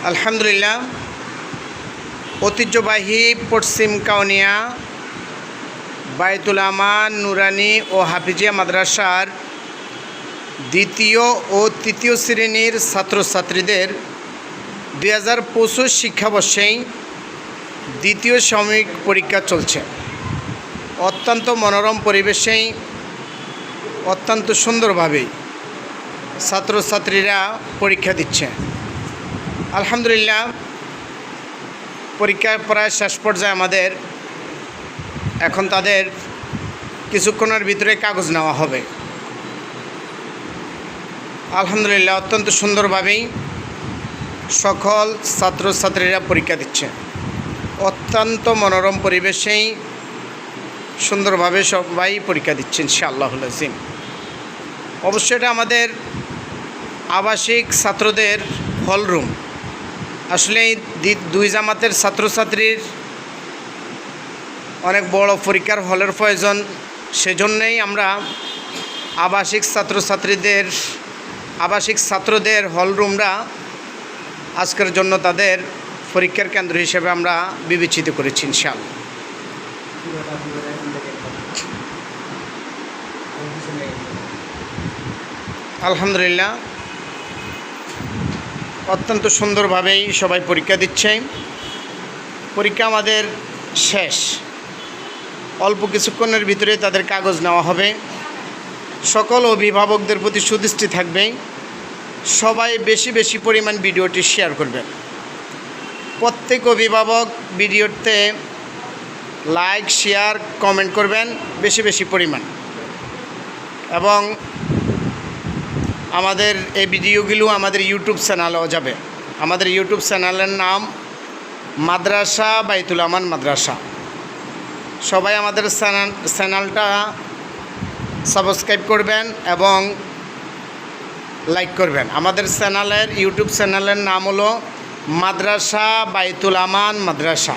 আলহামদুলিল্লাহ, ঐতিহ্যবাহী পশ্চিম কাউনিয়া বায়তুল আমান নুরানি ও হাফিজিয়া মাদ্রাসার দ্বিতীয় ও তৃতীয় শ্রেণীর ছাত্রছাত্রীদের 2025 শিক্ষাবর্ষেই দ্বিতীয় সাময়িক পরীক্ষা চলছে। অত্যন্ত মনোরম পরিবেশেই অত্যন্ত সুন্দরভাবেই ছাত্রছাত্রীরা পরীক্ষা দিচ্ছে। আলহামদুলিল্লাহ, পরীক্ষা প্রায় শেষ পর্যায়ে আমাদের। এখন তাদের কিছুক্ষণের ভিতরে কাগজ নেওয়া হবে। আলহামদুলিল্লাহ, অত্যন্ত সুন্দরভাবেই সকল ছাত্রছাত্রীরা পরীক্ষা দিচ্ছে। অত্যন্ত মনোরম পরিবেশেই সুন্দরভাবে সবাই পরীক্ষা দিচ্ছে ইনশাআল্লাহুল আযীম। অবশ্যই এটা আমাদের আবাসিক ছাত্রদের হলরুম। আসলে এই দুই জামাতের ছাত্রছাত্রীর অনেক বড় পরীক্ষার হলের প্রয়োজন, সেজন্যই আমরা আবাসিক ছাত্রদের হলরুমরা আজকের জন্য তাদের পরীক্ষার কেন্দ্র হিসেবে আমরা বিবেচিত করেছি ইনশাআল্লাহ। আলহামদুলিল্লাহ, অত্যন্ত সুন্দরভাবেই সবাই পরীক্ষা দিচ্ছে। পরীক্ষা আমাদের শেষ, অল্প কিছুক্ষণের ভিতরে তাদের কাগজ নেওয়া হবে। সকল অভিভাবকদের প্রতি সুদৃষ্টি থাকবে, সবাই বেশি বেশি পরিমাণ ভিডিওটি শেয়ার করবেন। প্রত্যেক অভিভাবক ভিডিওতে লাইক, শেয়ার, কমেন্ট করবেন বেশি বেশি পরিমাণ। এবং আমাদের এই ভিডিওগুলো আমাদের ইউটিউব চ্যানেলেও যাবে। আমাদের ইউটিউব চ্যানেলের নাম মাদ্রাসা বাইতুল আমান মাদ্রাসা। সবাই আমাদের চ্যানেলটা সাবস্ক্রাইব করবেন এবং লাইক করবেন। আমাদের ইউটিউব চ্যানেলের নাম হলো মাদ্রাসা বাইতুল আমান মাদ্রাসা।